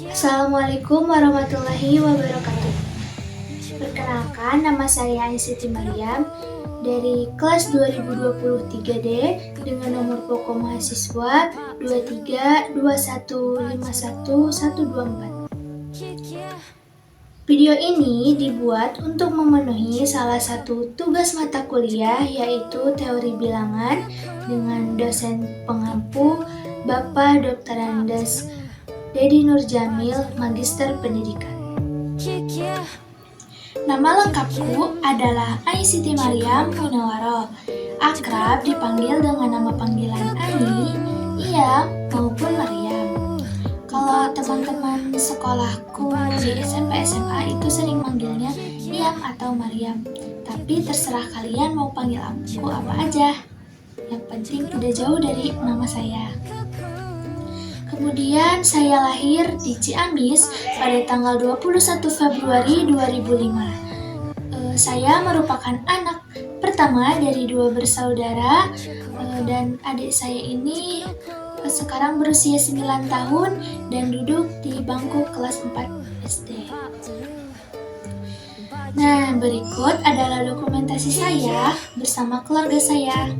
Assalamualaikum warahmatullahi wabarakatuh. Perkenalkan, nama saya Siti Maryam dari kelas 2023D dengan nomor pokok mahasiswa 232151124. Video ini dibuat untuk memenuhi salah satu tugas mata kuliah, yaitu teori bilangan dengan dosen pengampu Bapak Dr. Andes Dedi Nurjamil, Magister Pendidikan. Nama lengkapku adalah Siti Maryam Munawwaroh. Akrab dipanggil dengan nama panggilan Ai, Iya, maupun Maryam. Kalau teman-teman sekolahku di SMP SMA itu sering manggilnya Iyam atau Maryam. Tapi terserah kalian mau panggil aku apa aja. Yang penting tidak jauh dari nama saya. Kemudian saya lahir di Ciamis pada tanggal 21 Februari 2005. Saya merupakan anak pertama dari 2 bersaudara, dan adik saya ini sekarang berusia 9 tahun dan duduk di bangku kelas 4 SD. Nah, berikut adalah dokumentasi saya bersama keluarga saya.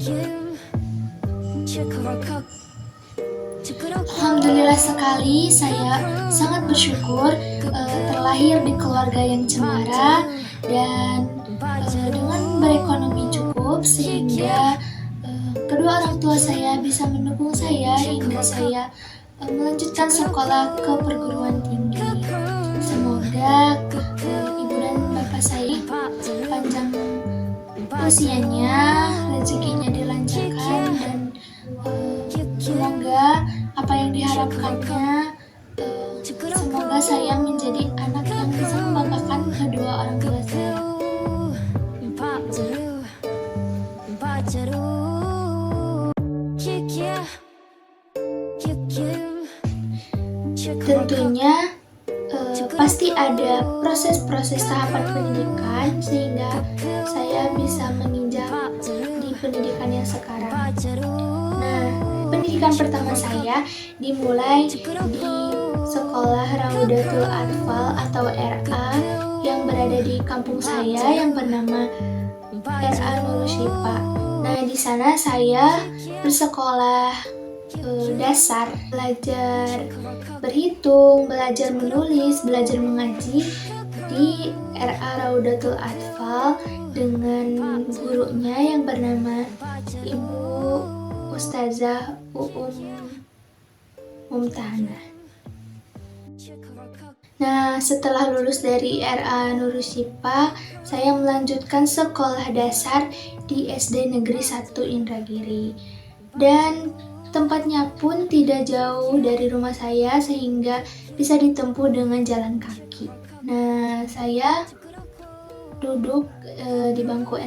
Alhamdulillah sekali, saya sangat bersyukur terlahir di keluarga yang cemara dan dengan berekonomi cukup, sehingga kedua orang tua saya bisa mendukung saya hingga saya melanjutkan sekolah ke perguruan tinggi. Semoga ibu dan bapak saya panjang usianya, rezekinya dilancarkan, dan semoga apa yang diharapkannya, semoga saya menjadi anak yang bisa membanggakan kedua orang tua saya. Tentunya pasti ada proses-proses tahapan pendidikan sehingga saya bisa menginjak di pendidikan yang sekarang. Nah, pendidikan pertama saya dimulai di Sekolah Raudatul Atfal atau RA yang berada di kampung saya yang bernama RA Nurul Syifa. Nah, di sana saya bersekolah dasar, belajar berhitung, belajar menulis, belajar mengaji di RA Raudatul Atfal dengan gurunya yang bernama Ibu Ustazah Mumtahanah. Nah, setelah lulus dari RA Nurul Syifa, saya melanjutkan sekolah dasar di SD Negeri 1 Indragiri. Dan tempatnya pun tidak jauh dari rumah saya sehingga bisa ditempuh dengan jalan kaki. Nah, saya duduk di bangku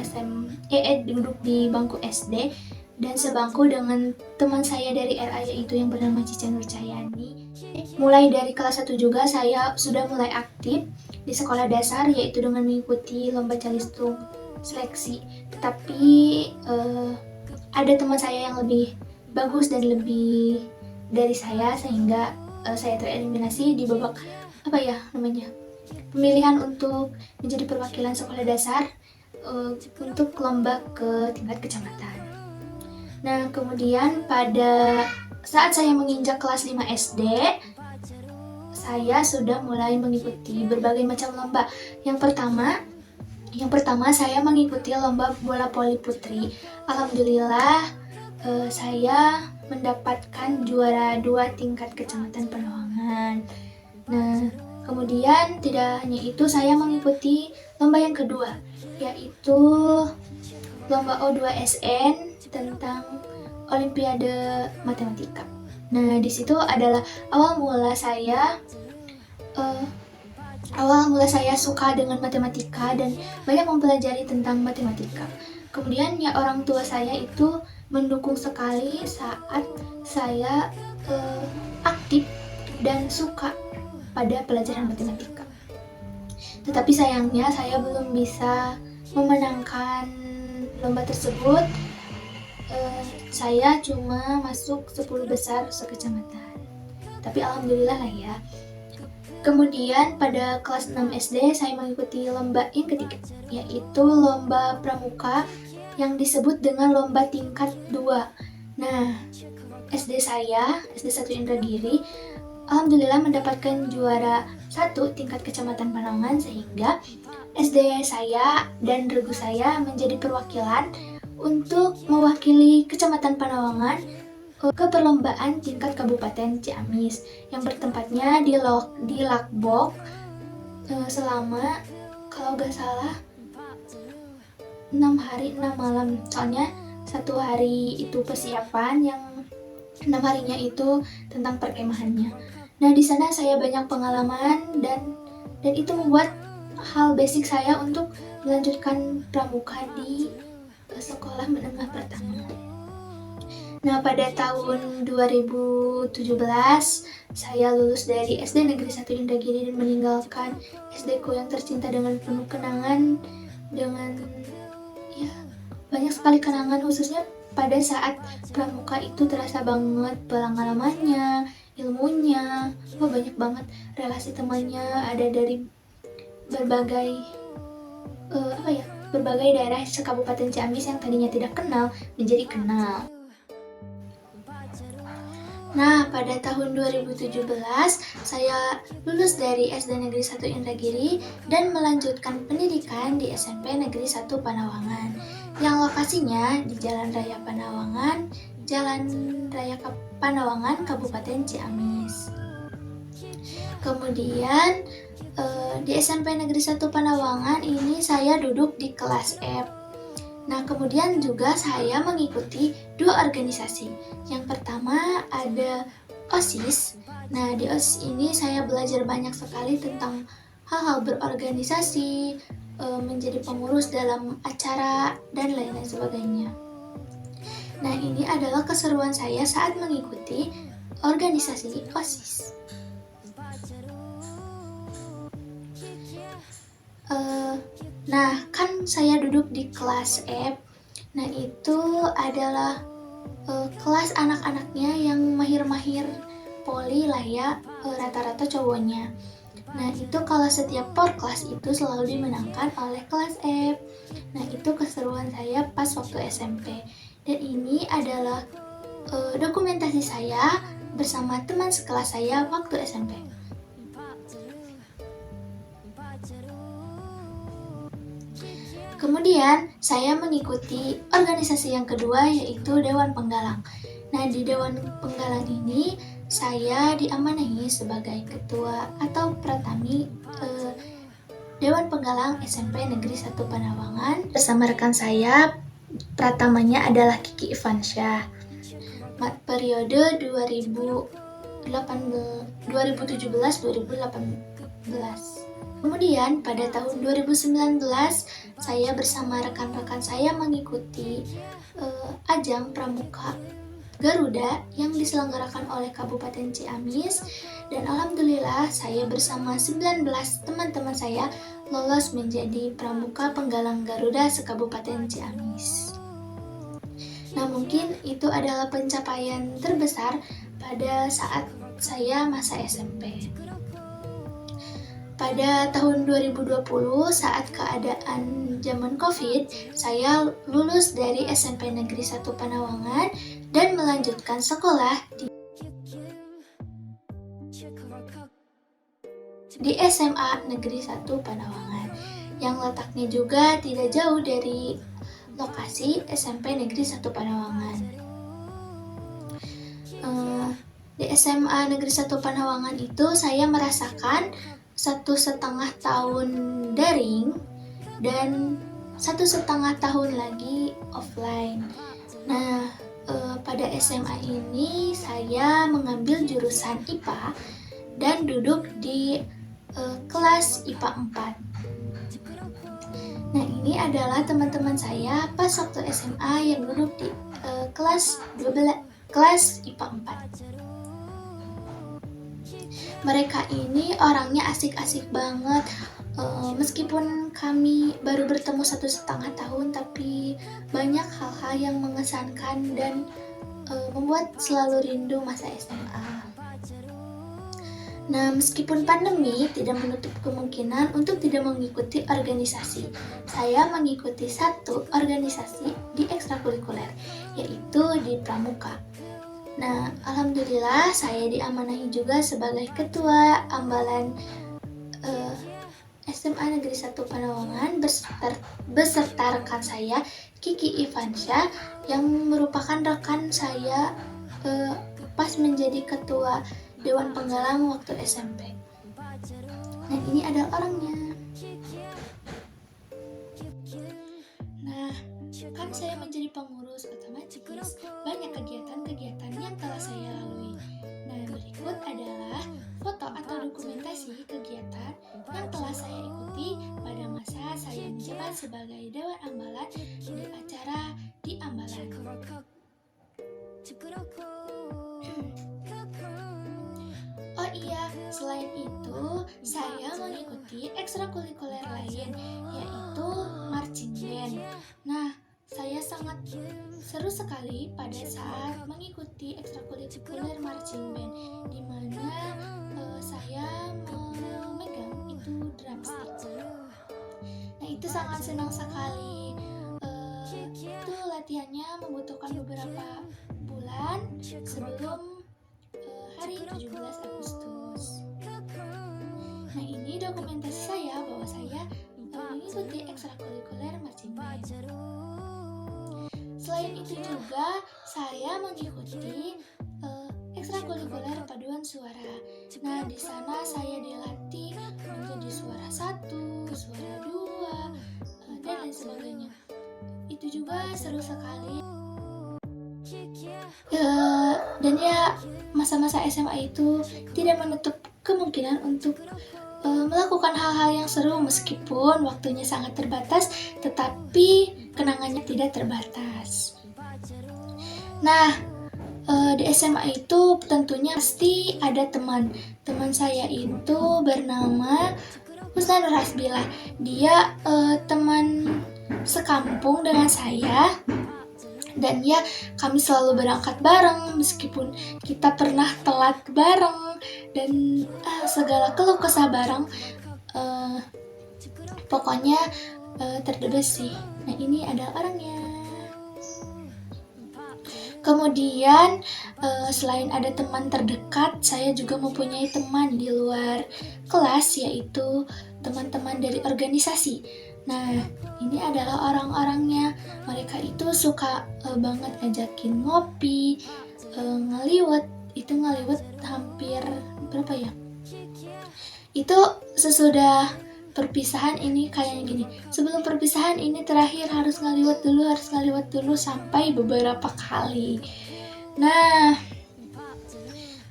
duduk di bangku SD dan sebangku dengan teman saya dari RA, yaitu yang bernama Cica Nurcayani. Mulai dari kelas 1 juga saya sudah mulai aktif di sekolah dasar, yaitu dengan mengikuti lomba calistung seleksi. Tetapi ada teman saya yang lebih bagus dan lebih dari saya, sehingga saya tereliminasi di babak pemilihan untuk menjadi perwakilan sekolah dasar untuk lomba ke tingkat kecamatan. Nah, kemudian pada saat saya menginjak kelas 5 SD, saya sudah mulai mengikuti berbagai macam lomba. Yang pertama saya mengikuti lomba bola voli putri. Alhamdulillah, saya mendapatkan juara 2 tingkat kecamatan Penawangan. Nah, kemudian tidak hanya itu, saya mengikuti lomba yang kedua, yaitu lomba O2SN tentang Olimpiade Matematika. Nah, di situ adalah awal mula saya suka dengan matematika dan banyak mempelajari tentang matematika. Kemudian ya, orang tua saya itu mendukung sekali saat saya aktif dan suka pada pelajaran matematika. Tetapi sayangnya saya belum bisa memenangkan lomba tersebut. Saya cuma masuk 10 besar sekecamatan. Tapi alhamdulillah lah ya. Kemudian pada kelas 6 SD saya mengikuti lomba yang ketiga, yaitu lomba pramuka yang disebut dengan lomba tingkat 2. Nah, SD saya, SD 1 Indragiri, alhamdulillah mendapatkan juara 1 tingkat kecamatan Panangan, sehingga SD saya dan regu saya menjadi perwakilan untuk mewakili Kecamatan Panawangan ke perlombaan tingkat Kabupaten Ciamis yang bertempatnya di Lakbok selama, kalau gak salah, 6 hari 6 malam. Soalnya 1 hari itu persiapan, yang 6 harinya itu tentang perkemahannya. Nah, di sana saya banyak pengalaman dan itu membuat hal basic saya untuk melanjutkan pramuka di sekolah menengah pertama. Nah, pada tahun 2017 saya lulus dari SD Negeri 1 Indragiri dan meninggalkan SD ku yang tercinta dengan penuh kenangan, dengan banyak sekali kenangan, khususnya pada saat pramuka itu terasa banget pengalamannya, ilmunya, banyak banget relasi temannya, ada dari berbagai berbagai daerah sekabupaten Ciamis yang tadinya tidak kenal menjadi kenal. Nah, pada tahun 2017 saya lulus dari SD Negeri 1 Indragiri dan melanjutkan pendidikan di SMP Negeri 1 Panawangan yang lokasinya di Jalan Raya Panawangan, Kabupaten Ciamis. Kemudian di SMP Negeri 1 Panawangan ini saya duduk di kelas F. Nah, kemudian juga saya mengikuti 2 organisasi. Yang pertama ada OSIS. Nah, di OSIS ini saya belajar banyak sekali tentang hal-hal berorganisasi, menjadi pengurus dalam acara, dan lain-lain sebagainya. Nah, ini adalah keseruan saya saat mengikuti organisasi OSIS. Nah, kan saya duduk di kelas F. Nah, itu adalah kelas anak-anaknya yang mahir-mahir poli lah ya, rata-rata cowoknya. Nah, itu kalau setiap kelas itu selalu dimenangkan oleh kelas F. Nah, itu keseruan saya pas waktu SMP. Dan ini adalah dokumentasi saya bersama teman sekelas saya waktu SMP. Kemudian saya mengikuti organisasi yang kedua, yaitu Dewan Penggalang. Nah, di Dewan Penggalang ini saya diamanahi sebagai ketua atau pratami Dewan Penggalang SMP Negeri 1 Panawangan bersama rekan saya. Pratamanya adalah Kiki Ivansyah. Periode 2017-2018. Kemudian pada tahun 2019 saya bersama rekan-rekan saya mengikuti ajang pramuka Garuda yang diselenggarakan oleh Kabupaten Ciamis, dan alhamdulillah saya bersama 19 teman-teman saya lolos menjadi pramuka penggalang Garuda se-Kabupaten Ciamis. Nah, mungkin itu adalah pencapaian terbesar pada saat saya masa SMP. Pada tahun 2020, saat keadaan zaman COVID, saya lulus dari SMP Negeri 1 Panawangan dan melanjutkan sekolah di SMA Negeri 1 Panawangan, yang letaknya juga tidak jauh dari lokasi SMP Negeri 1 Panawangan. Di SMA Negeri 1 Panawangan itu saya merasakan 1,5 tahun daring dan 1,5 tahun lagi offline. Nah, pada SMA ini saya mengambil jurusan IPA dan duduk di kelas IPA 4. Nah, ini adalah teman-teman saya pas waktu SMA yang duduk di kelas IPA 4. Mereka ini orangnya asik-asik banget. Meskipun kami baru bertemu 1,5 tahun, tapi banyak hal-hal yang mengesankan dan membuat selalu rindu masa SMA. Nah, meskipun pandemi tidak menutup kemungkinan untuk tidak mengikuti organisasi. Saya mengikuti satu organisasi di ekstrakurikuler, yaitu di Pramuka. Nah, alhamdulillah saya diamanahi juga sebagai ketua ambalan SMA Negeri 1 Panawangan beserta rekan saya Kiki Ivansyah yang merupakan rekan saya pas menjadi ketua Dewan Penggalang waktu SMP. Nah, ini adalah orangnya. Nah, kan saya menjadi pengurus, otomatis banyak kegiatan-kegiatan yang telah saya lalui. Nah, berikut adalah foto atau dokumentasi kegiatan yang telah saya ikuti pada masa saya menjabat sebagai Dewan Ambalan di acara di Ambalan. Oh iya, selain itu saya mengikuti ekstrakurikuler lain, yaitu marching band. Nah, saya sangat seru sekali pada saat mengikuti ekstrakurikuler marching band, di mana saya memegang itu drumstick. Nah, itu sangat senang sekali. Itu latihannya membutuhkan beberapa bulan sebelum hari 17 Agustus. Nah, ini dokumentasi saya bahwa saya mengikuti ekstrakurikuler marching band. Selain itu juga saya mengikuti ekstrakurikuler paduan suara. Nah, di sana saya dilatih menjadi suara 1, suara 2, dan lain sebagainya. Itu juga seru sekali. Dan ya, masa-masa SMA itu tidak menutup kemungkinan untuk melakukan hal-hal yang seru meskipun waktunya sangat terbatas, tetapi kenangannya tidak terbatas. Nah, di SMA itu tentunya pasti ada teman. Teman saya itu bernama Husna Nur Hasbilah. Dia teman sekampung dengan saya. Dan ya, kami selalu berangkat bareng meskipun kita pernah telat bareng dan segala keluh kesah bareng. Pokoknya terdebes sih. Nah, ini adalah orangnya. Kemudian selain ada teman terdekat, saya juga mempunyai teman di luar kelas, yaitu teman-teman dari organisasi. Nah, ini adalah orang-orangnya. Mereka itu suka banget ngajakin ngopi, ngeliwet. Itu ngeliwet hampir berapa ya? Itu sesudah perpisahan ini kayak gini. Sebelum perpisahan ini terakhir harus ngeliwet dulu sampai beberapa kali. Nah,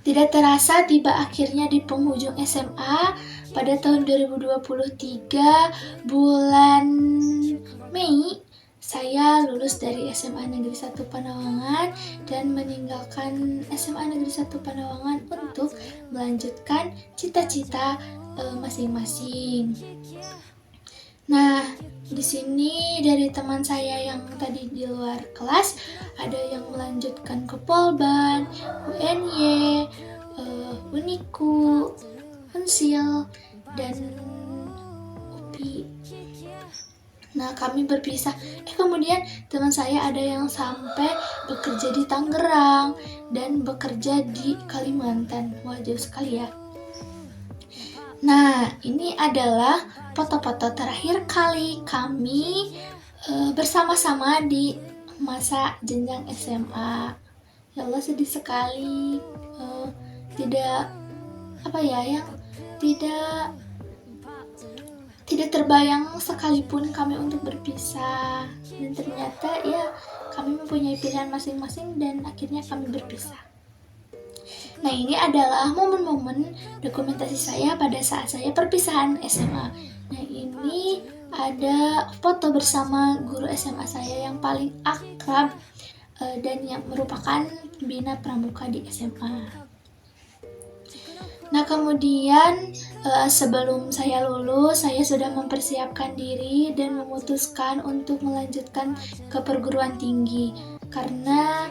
tidak terasa tiba akhirnya di penghujung SMA pada tahun 2023 bulan Mei. Saya lulus dari SMA Negeri 1 Panawangan dan meninggalkan SMA Negeri 1 Panawangan untuk melanjutkan cita-cita masing-masing. Nah, di sini dari teman saya yang tadi di luar kelas ada yang melanjutkan ke Polban, UNY, Uniku, Unsil, dan UPI. Nah, kami berpisah. Kemudian teman saya ada yang sampai bekerja di Tangerang dan bekerja di Kalimantan. Wah, jauh sekali ya. Nah, ini adalah foto-foto terakhir kali kami bersama-sama di masa jenjang SMA. Ya Allah, sedih sekali. Tidak terbayang sekalipun kami untuk berpisah. Dan ternyata ya kami mempunyai pilihan masing-masing dan akhirnya kami berpisah. Nah, ini adalah momen-momen dokumentasi saya pada saat saya perpisahan SMA. Nah, ini ada foto bersama guru SMA saya yang paling akrab dan yang merupakan pembina pramuka di SMA. Nah, kemudian sebelum saya lulus, saya sudah mempersiapkan diri dan memutuskan untuk melanjutkan ke perguruan tinggi. Karena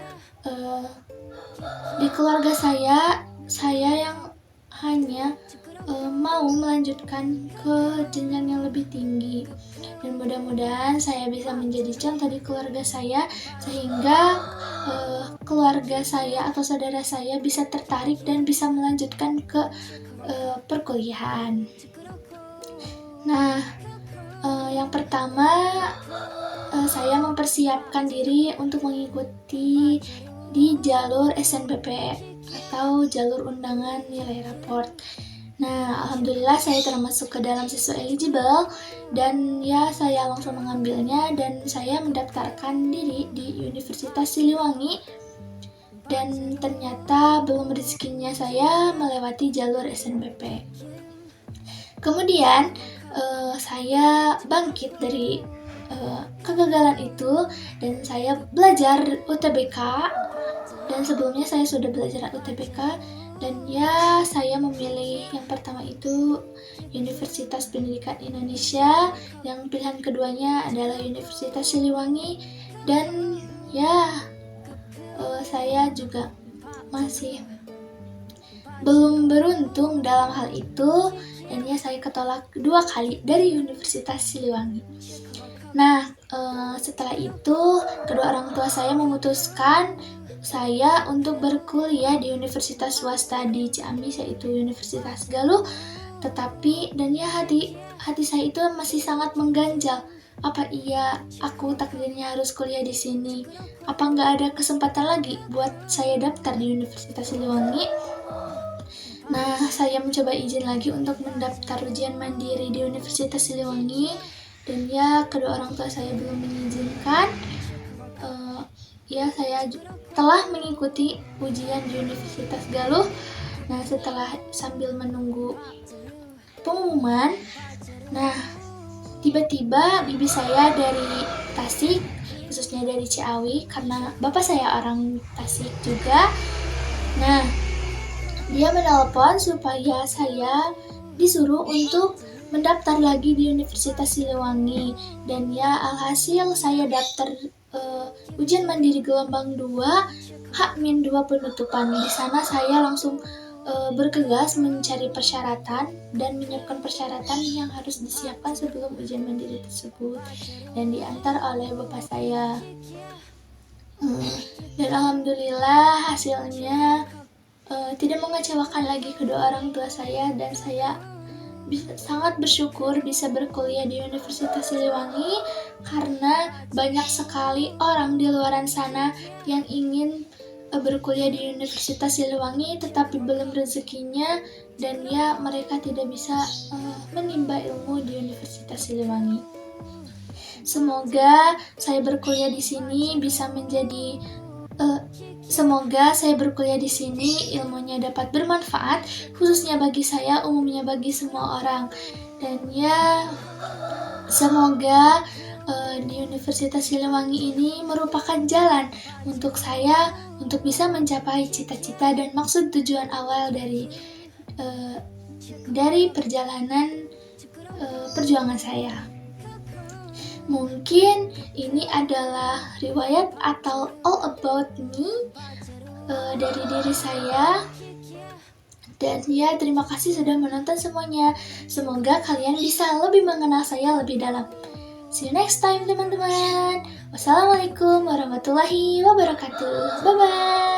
di keluarga saya yang hanya mau melanjutkan ke jenjang yang lebih tinggi. Dan mudah-mudahan saya bisa menjadi contoh di keluarga saya, sehingga keluarga saya atau saudara saya bisa tertarik dan bisa melanjutkan ke perkuliahan. Nah, yang pertama saya mempersiapkan diri untuk mengikuti di jalur SNBP atau jalur undangan nilai raport. Nah, alhamdulillah saya termasuk ke dalam siswa eligible dan ya saya langsung mengambilnya dan saya mendaftarkan diri di Universitas Siliwangi, dan ternyata belum rezekinya saya melewati jalur SNBP. Kemudian saya bangkit dari kegagalan itu dan saya belajar UTBK, dan sebelumnya saya sudah belajar UTBK, dan ya saya memilih yang pertama itu Universitas Pendidikan Indonesia, yang pilihan keduanya adalah Universitas Siliwangi, dan ya saya juga masih belum beruntung dalam hal itu, dan ya saya ketolak 2 kali dari Universitas Siliwangi. Nah, setelah itu kedua orang tua saya memutuskan saya untuk berkuliah di universitas swasta di Ciamis, yaitu Universitas Galuh. Tetapi dan ya hati saya itu masih sangat mengganjal. Apa iya aku takdirnya harus kuliah di sini? Apa nggak ada kesempatan lagi buat saya daftar di Universitas Siliwangi? Nah, saya mencoba izin lagi untuk mendaftar ujian mandiri di Universitas Siliwangi, dan ya kedua orang tua saya belum mengizinkan. Ya saya telah mengikuti ujian di Universitas Galuh. Nah, setelah sambil menunggu pengumuman, nah tiba-tiba bibi saya dari Tasik, khususnya dari Ciawi, karena bapak saya orang Tasik juga. Nah, dia menelpon supaya saya disuruh untuk mendaftar lagi di Universitas Siliwangi, dan ya alhasil saya daftar ujian mandiri gelombang 2 H-2 penutupan. Di sana saya langsung bergegas mencari persyaratan dan menyiapkan persyaratan yang harus disiapkan sebelum ujian mandiri tersebut, dan diantar oleh bapak saya. Dan alhamdulillah hasilnya tidak mengecewakan lagi kedua orang tua saya, dan saya sangat bersyukur bisa berkuliah di Universitas Siliwangi, karena banyak sekali orang di luaran sana yang ingin berkuliah di Universitas Siliwangi tetapi belum rezekinya, dan ya mereka tidak bisa menimba ilmu di Universitas Siliwangi. Semoga saya berkuliah di sini bisa menjadi Semoga saya berkuliah di sini ilmunya dapat bermanfaat, khususnya bagi saya, umumnya bagi semua orang. Dan ya, semoga di Universitas Siliwangi ini merupakan jalan untuk saya untuk bisa mencapai cita-cita dan maksud tujuan awal dari perjalanan perjuangan saya. Mungkin ini adalah riwayat atau all about me dari diri saya. Dan ya, terima kasih sudah menonton semuanya. Semoga kalian bisa lebih mengenal saya lebih dalam. See you next time teman-teman. Wassalamualaikum warahmatullahi wabarakatuh. Bye-bye.